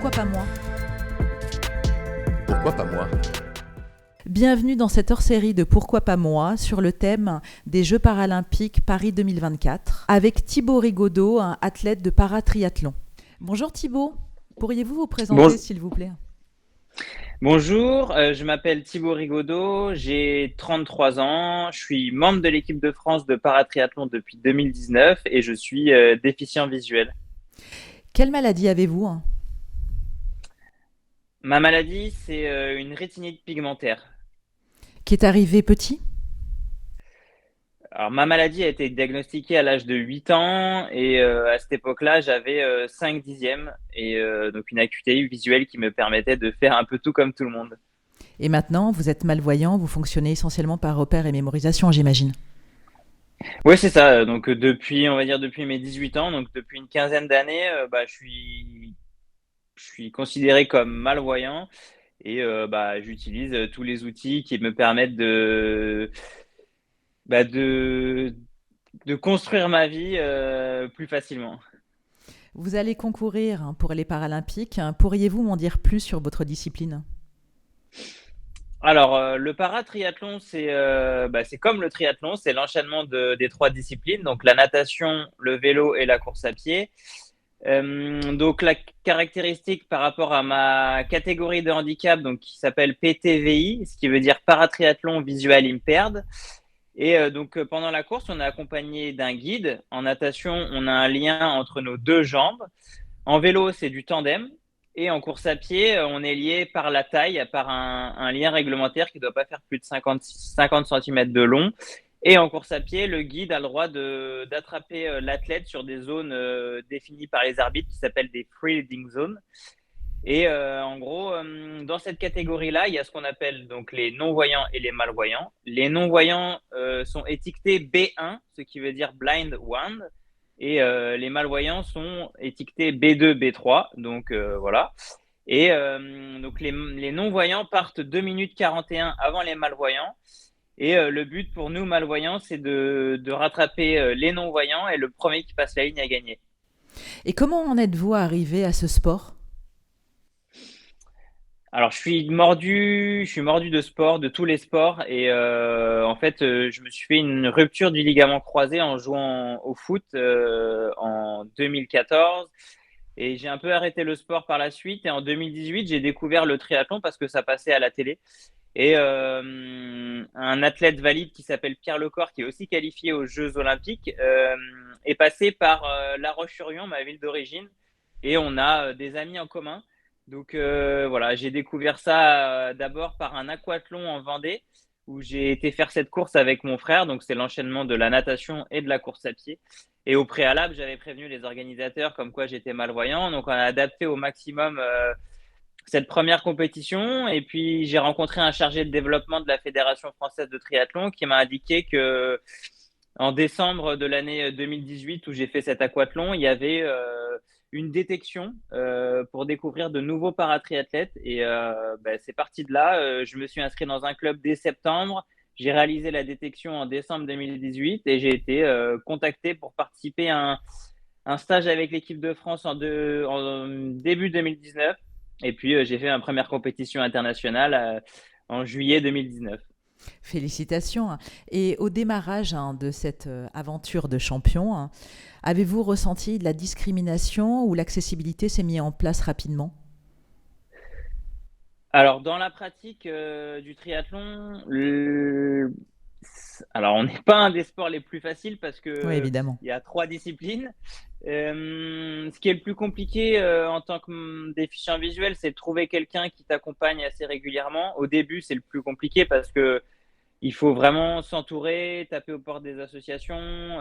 Pourquoi pas moi? Pourquoi pas moi? Bienvenue dans cette hors-série de Pourquoi pas moi sur le thème des Jeux paralympiques Paris 2024 avec Thibaut Rigaudot, un athlète de paratriathlon. Bonjour Thibaut, pourriez-vous vous présenter s'il vous plaît? Bonjour, je m'appelle Thibaut Rigaudot, j'ai 33 ans, je suis membre de l'équipe de France de paratriathlon depuis 2019 et je suis déficient visuel. Quelle maladie avez-vous? Ma maladie, c'est une rétinite pigmentaire. Qui est arrivé petit? Alors, ma maladie a été diagnostiquée à l'âge de 8 ans et à cette époque-là, j'avais 5 dixièmes et donc une acuité visuelle qui me permettait de faire un peu tout comme tout le monde. Et maintenant, vous êtes malvoyant, vous fonctionnez essentiellement par repère et mémorisation, j'imagine. Oui, c'est ça. Donc, depuis, on va dire, depuis mes 18 ans, donc depuis une quinzaine d'années, je suis considéré comme malvoyant et j'utilise tous les outils qui me permettent bah, de, de construire ma vie plus facilement. Vous allez concourir pour les Paralympiques. Pourriez-vous m'en dire plus sur votre discipline? Alors, le paratriathlon, c'est comme le triathlon, c'est l'enchaînement des trois disciplines, donc la natation, le vélo et la course à pied. Donc, la caractéristique par rapport à ma catégorie de handicap, donc qui s'appelle PTVI, ce qui veut dire paratriathlon visual impaired. Et pendant la course, on est accompagné d'un guide. En natation, on a un lien entre nos deux jambes. En vélo, c'est du tandem. Et en course à pied, on est lié par la taille, par un lien réglementaire qui ne doit pas faire plus de 50 cm de long. Et en course à pied, le guide a le droit d'attraper l'athlète sur des zones définies par les arbitres qui s'appellent des free leading zones. Et en gros, dans cette catégorie-là, il y a ce qu'on appelle donc les non-voyants et les malvoyants. Les non-voyants sont étiquetés B1, ce qui veut dire blind one. Et les malvoyants sont étiquetés B2, B3. Donc voilà. Et donc les non-voyants partent 2 minutes 41 avant les malvoyants. Et le but pour nous malvoyants, c'est de rattraper les non-voyants et le premier qui passe la ligne a gagné. Et comment en êtes-vous arrivé à ce sport? Alors, je suis mordu de sport, de tous les sports, et en fait, je me suis fait une rupture du ligament croisé en jouant au foot en 2014, et j'ai un peu arrêté le sport par la suite. Et en 2018, j'ai découvert le triathlon parce que ça passait à la télé. Et un athlète valide qui s'appelle Pierre Lecor, qui est aussi qualifié aux Jeux Olympiques, est passé par La Roche-sur-Yon, ma ville d'origine, et on a des amis en commun. Donc voilà, j'ai découvert ça d'abord par un aquathlon en Vendée où j'ai été faire cette course avec mon frère. Donc c'est l'enchaînement de la natation et de la course à pied. Et au préalable, j'avais prévenu les organisateurs comme quoi j'étais malvoyant. Donc on a adapté au maximum cette première compétition. Et puis j'ai rencontré un chargé de développement de la Fédération française de triathlon qui m'a indiqué que en décembre de l'année 2018 où j'ai fait cet aquathlon, il y avait une détection pour découvrir de nouveaux paratriathlètes. Et c'est parti de là. Je me suis inscrit dans un club dès septembre. J'ai réalisé la détection en décembre 2018 et j'ai été contacté pour participer à un stage avec l'équipe de France en début 2019. Et puis, j'ai fait ma première compétition internationale en juillet 2019. Félicitations. Et au démarrage de cette aventure de champion, avez-vous ressenti de la discrimination ou l'accessibilité s'est mise en place rapidement? Alors, dans la pratique du triathlon, alors on n'est pas un des sports les plus faciles parce Oui, que évidemment. il y a trois disciplines. Ce qui est le plus compliqué en tant que déficient visuel, c'est de trouver quelqu'un qui t'accompagne assez régulièrement. Au début, c'est le plus compliqué parce que il faut vraiment s'entourer, taper aux portes des associations,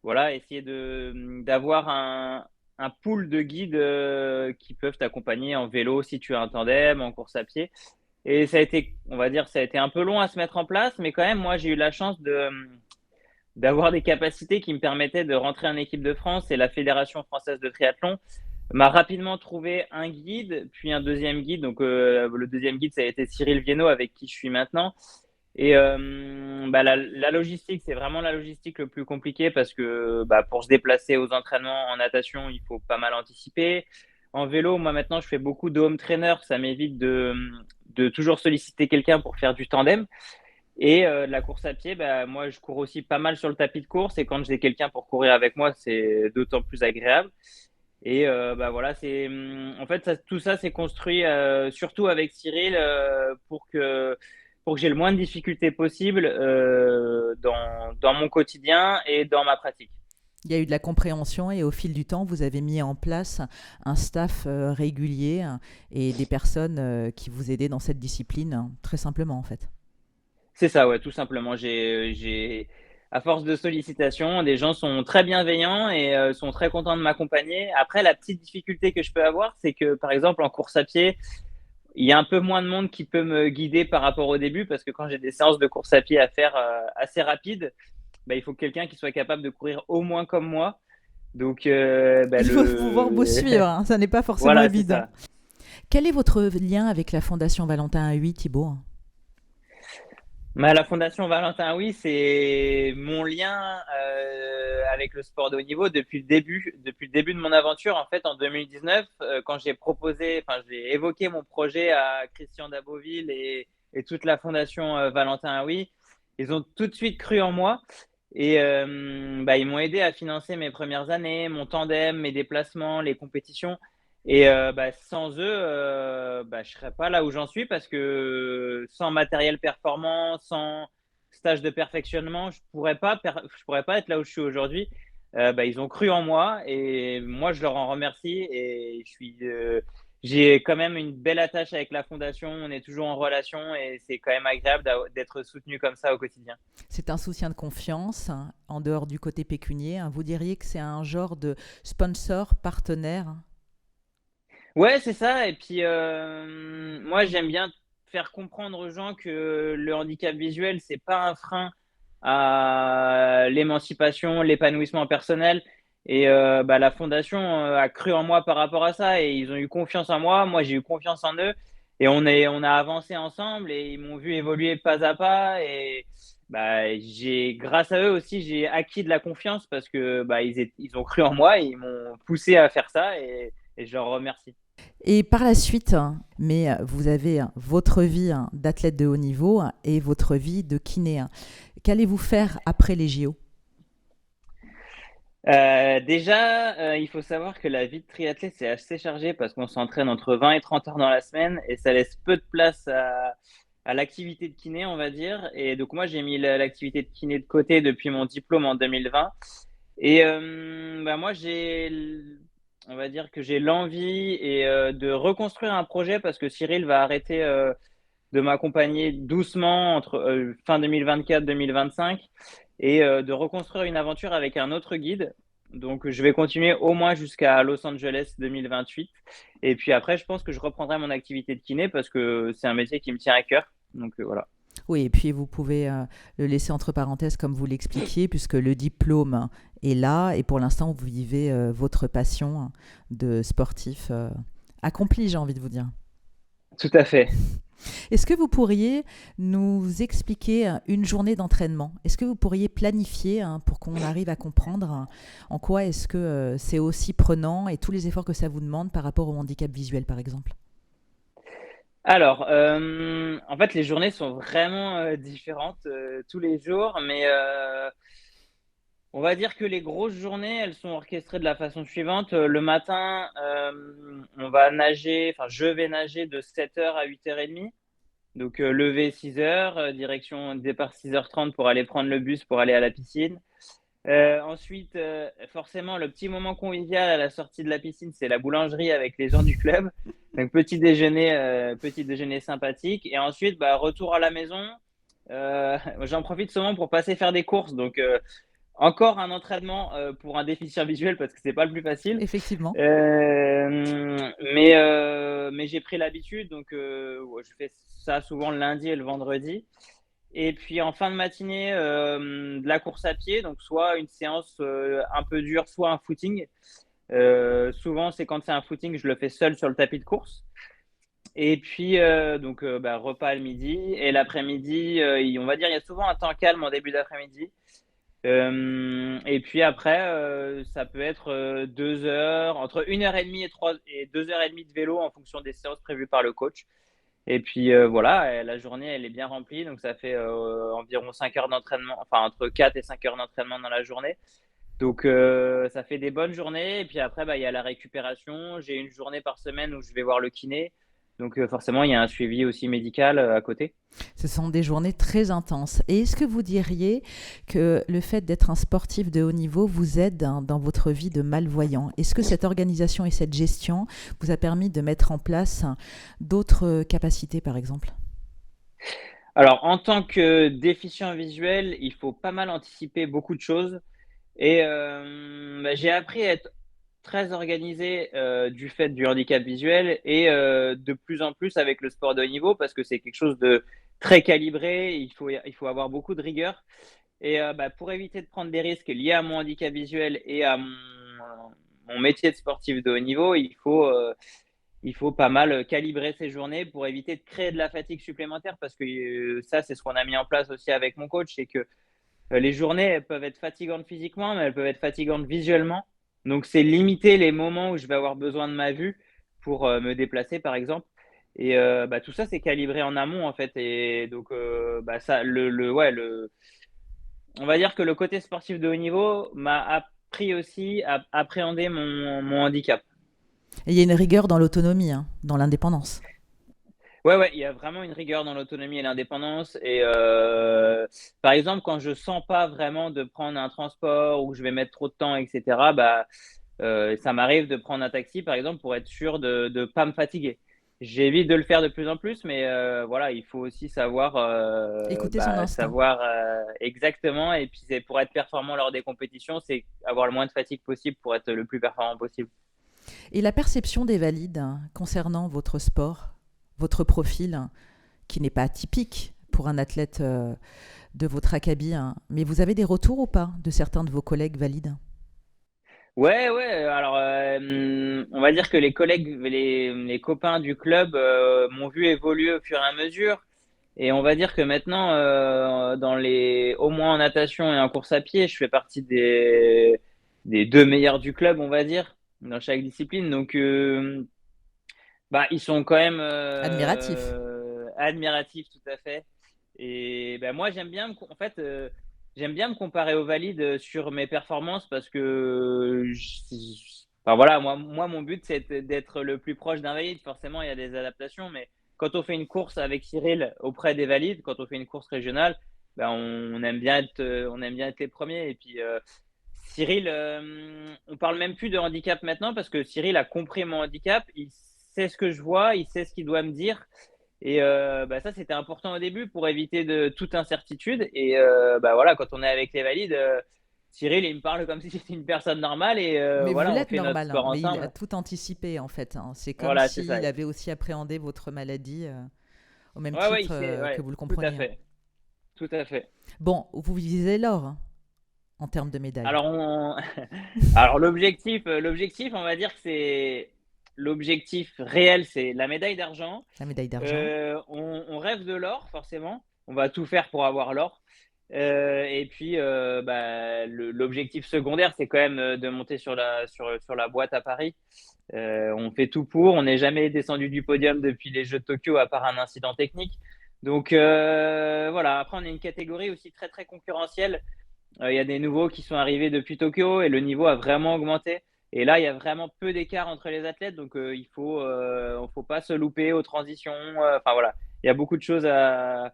voilà, essayer d'avoir un pool de guides qui peuvent t'accompagner en vélo si tu as un tandem, en course à pied. Et ça a été, on va dire, ça a été un peu long à se mettre en place, mais quand même, moi, j'ai eu la chance d'avoir des capacités qui me permettaient de rentrer en équipe de France, et la Fédération française de triathlon m'a rapidement trouvé un guide, puis un deuxième guide. Donc, le deuxième guide, ça a été Cyril Viennot, avec qui je suis maintenant. Et la logistique, c'est vraiment la logistique le plus compliqué parce que pour se déplacer aux entraînements en natation, il faut pas mal anticiper. En vélo, moi maintenant, je fais beaucoup de home trainer. Ça m'évite de toujours solliciter quelqu'un pour faire du tandem. Et de la course à pied, bah, moi, je cours aussi pas mal sur le tapis de course. Et quand j'ai quelqu'un pour courir avec moi, c'est d'autant plus agréable. Et bah, voilà, en fait, tout ça s'est construit surtout avec Cyril pour que j'ai le moins de difficultés possible dans mon quotidien et dans ma pratique. Il y a eu de la compréhension et au fil du temps, vous avez mis en place un staff régulier et des personnes qui vous aidaient dans cette discipline, très simplement en fait. C'est ça, ouais, tout simplement. À force de sollicitations, des gens sont très bienveillants et sont très contents de m'accompagner. Après, la petite difficulté que je peux avoir, c'est que, par exemple, en course à pied, il y a un peu moins de monde qui peut me guider par rapport au début parce que quand j'ai des séances de course à pied à faire assez rapides, bah, il faut quelqu'un qui soit capable de courir au moins comme moi. Donc, bah, Il faut pouvoir vous suivre, hein, ça n'est pas forcément voilà, c'est évident. ça. Quel est votre lien avec la Fondation Valentin AUI, Thibaut? Bah, la Fondation Valentin, oui, c'est mon lien avec le sport de haut niveau depuis le début de mon aventure. En fait, en 2019, quand j'ai évoqué mon projet à Christian Daboville et toute la Fondation Valentin, oui, ils ont tout de suite cru en moi et bah, ils m'ont aidé à financer mes premières années, mon tandem, mes déplacements, les compétitions. Et bah, sans eux, bah, je serais pas là où j'en suis parce que sans matériel performant, sans stage de perfectionnement, je pourrais pas être là où je suis aujourd'hui. Bah, ils ont cru en moi et moi je leur en remercie et j'ai quand même une belle attache avec la fondation. On est toujours en relation et c'est quand même agréable d'être soutenu comme ça au quotidien. C'est un soutien de confiance, hein, en dehors du côté pécunier, hein. Vous diriez que c'est un genre de sponsor partenaire? Ouais, c'est ça. Et puis, moi, j'aime bien faire comprendre aux gens que le handicap visuel, c'est pas un frein à l'émancipation, l'épanouissement personnel. Et bah, la fondation a cru en moi par rapport à ça et ils ont eu confiance en moi. Moi, j'ai eu confiance en eux et on a avancé ensemble et ils m'ont vu évoluer pas à pas. Et bah, grâce à eux aussi, j'ai acquis de la confiance parce que bah, ils ont cru en moi et ils m'ont poussé à faire ça et je leur remercie. Et par la suite, hein, mais vous avez votre vie, hein, d'athlète de haut niveau, hein, et votre vie de kiné, hein. Qu'allez-vous faire après les JO? Déjà, il faut savoir que la vie de triathlète, c'est assez chargé parce qu'on s'entraîne entre 20 et 30 heures dans la semaine et ça laisse peu de place à l'activité de kiné, on va dire. Et donc, moi, j'ai mis l'activité de kiné de côté depuis mon diplôme en 2020. Et bah, moi, on va dire que j'ai l'envie de reconstruire un projet parce que Cyril va arrêter de m'accompagner doucement entre fin 2024-2025 et de reconstruire une aventure avec un autre guide. Donc, je vais continuer au moins jusqu'à Los Angeles 2028. Et puis après, je pense que je reprendrai mon activité de kiné parce que c'est un métier qui me tient à cœur. Donc, voilà. Oui, et puis vous pouvez le laisser entre parenthèses comme vous l'expliquiez, puisque le diplôme est là et pour l'instant, vous vivez votre passion de sportif accompli, j'ai envie de vous dire. Tout à fait. Est-ce que vous pourriez nous expliquer une journée d'entraînement? Est-ce que vous pourriez planifier, hein, pour qu'on arrive à comprendre, hein, en quoi est-ce que c'est aussi prenant et tous les efforts que ça vous demande par rapport au handicap visuel, par exemple? Alors, en fait, les journées sont vraiment différentes tous les jours, mais on va dire que les grosses journées, elles sont orchestrées de la façon suivante. Le matin, on va nager, enfin, je vais nager de 7 heures à 8h30. Donc, lever 6 heures, direction départ 6h30 pour aller prendre le bus pour aller à la piscine. Ensuite, forcément, le petit moment convivial à la sortie de la piscine, c'est la boulangerie avec les gens du club. Donc, petit déjeuner sympathique. Et ensuite, bah, retour à la maison. J'en profite souvent pour passer faire des courses. Donc, encore un entraînement pour un déficient visuel parce que c'est pas le plus facile. Effectivement. Mais j'ai pris l'habitude. Donc, ouais, je fais ça souvent le lundi et le vendredi. Et puis en fin de matinée, de la course à pied, donc soit une séance un peu dure, soit un footing. Souvent, c'est quand c'est un footing, je le fais seul sur le tapis de course. Et puis, donc, bah, repas le midi. Et l'après-midi, on va dire, il y a souvent un temps calme en début d'après-midi. Et puis après, ça peut être 2 heures, entre 1 heure et demie et 2 heures et demie de vélo en fonction des séances prévues par le coach. Et puis voilà, la journée, elle est bien remplie. Donc ça fait environ 5 heures d'entraînement, enfin entre 4 et 5 heures d'entraînement dans la journée. Donc ça fait des bonnes journées. Et puis après, bah, il y a la récupération. J'ai une journée par semaine où je vais voir le kiné. Donc forcément, il y a un suivi aussi médical à côté. Ce sont des journées très intenses. Et est-ce que vous diriez que le fait d'être un sportif de haut niveau vous aide dans votre vie de malvoyant? Est-ce que cette organisation et cette gestion vous a permis de mettre en place d'autres capacités, par exemple? Alors, en tant que déficient visuel, il faut pas mal anticiper beaucoup de choses. Et bah, j'ai appris à être très organisé du fait du handicap visuel et de plus en plus avec le sport de haut niveau parce que c'est quelque chose de très calibré. Il faut avoir beaucoup de rigueur. Et bah, pour éviter de prendre des risques liés à mon handicap visuel et à mon métier de sportif de haut niveau, il faut pas mal calibrer ses journées pour éviter de créer de la fatigue supplémentaire parce que ça, c'est ce qu'on a mis en place aussi avec mon coach, c'est que les journées, elles peuvent être fatigantes physiquement, mais elles peuvent être fatigantes visuellement. Donc, c'est limiter les moments où je vais avoir besoin de ma vue pour me déplacer, par exemple. Et bah, tout ça, c'est calibré en amont, en fait. Et donc, bah, ça, on va dire que le côté sportif de haut niveau m'a appris aussi à appréhender mon handicap. Et il y a une rigueur dans l'autonomie, hein, dans l'indépendance. Ouais, ouais, il y a vraiment une rigueur dans l'autonomie et l'indépendance. Et par exemple, quand je sens pas vraiment de prendre un transport ou que je vais mettre trop de temps, etc., bah, ça m'arrive de prendre un taxi, par exemple, pour être sûr de ne pas me fatiguer. J'évite de le faire de plus en plus, mais voilà, il faut aussi savoir, Écouter son instinct. exactement. Et puis, c'est pour être performant lors des compétitions, c'est avoir le moins de fatigue possible pour être le plus performant possible. Et la perception des valides concernant votre sport, votre profil, qui n'est pas typique pour un athlète de votre acabit, hein, mais vous avez des retours ou pas de certains de vos collègues valides? Ouais, ouais. Alors, on va dire que les collègues, les copains du club m'ont vu évoluer au fur et à mesure. Et on va dire que maintenant, au moins en natation et en course à pied, je fais partie des deux meilleurs du club, on va dire, dans chaque discipline. Donc, bah, ils sont quand même Admiratif. admiratifs, tout à fait. Et ben moi, en fait, j'aime bien me comparer aux valides sur mes performances parce que, enfin voilà, moi, mon but, c'est d'être le plus proche d'un valide. Forcément, il y a des adaptations, mais quand on fait une course avec Cyril auprès des valides, quand on fait une course régionale, ben on aime bien être les premiers. Et puis, Cyril, on parle même plus de handicap maintenant parce que Cyril a compris mon handicap. Il sait ce que je vois, il sait ce qu'il doit me dire. Et bah, ça, c'était important au début pour éviter toute incertitude. Et bah, voilà, quand on est avec les valides, Cyril, il me parle comme si j'étais une personne normale. Et Mais vous voilà, on l'êtes fait notre normal, hein, sport mais il a ensemble. tout anticipé en fait, hein. C'est comme Voilà, c'est ça. s'il avait aussi appréhendé votre maladie au même Ouais, ouais, titre que ouais, vous le tout à compreniez, hein. fait. Tout à fait. Bon, vous visez l'or hein, en termes de médailles. Alors, Alors l'objectif, on va dire que c'est l'objectif réel, c'est la médaille d'argent. La médaille d'argent. On rêve de l'or, forcément. On va tout faire pour avoir l'or. Et puis, bah, l'objectif secondaire, c'est quand même de monter sur la boîte à Paris. On fait tout pour. On n'est jamais descendu du podium depuis les Jeux de Tokyo, à part un incident technique. Donc voilà. Après, on est une catégorie aussi très très concurrentielle. Il y a des nouveaux qui sont arrivés depuis Tokyo et le niveau a vraiment augmenté. Et là, il y a vraiment peu d'écart entre les athlètes, donc il faut pas se louper aux transitions. Enfin voilà, il y a beaucoup de choses à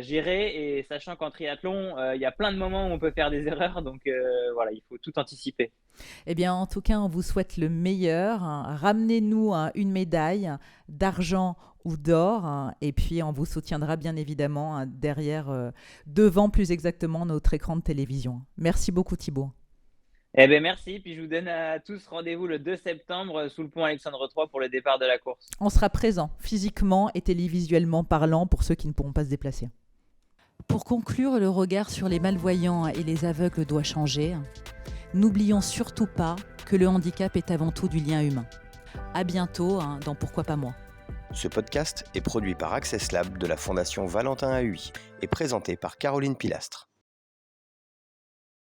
gérer et sachant qu'en triathlon, il y a plein de moments où on peut faire des erreurs, donc voilà, il faut tout anticiper. Eh bien, en tout cas, on vous souhaite le meilleur, hein. Ramenez-nous une médaille d'argent ou d'or, hein, et puis on vous soutiendra bien évidemment derrière, devant plus exactement notre écran de télévision. Merci beaucoup Thibaut. Eh bien, merci. Puis je vous donne à tous rendez-vous le 2 septembre sous le pont Alexandre III pour le départ de la course. On sera présent physiquement et télévisuellement parlant pour ceux qui ne pourront pas se déplacer. Pour conclure, le regard sur les malvoyants et les aveugles doit changer. N'oublions surtout pas que le handicap est avant tout du lien humain. À bientôt dans Pourquoi pas moi. Ce podcast est produit par Access Lab de la Fondation Valentin AUI et présenté par Caroline Pilastre.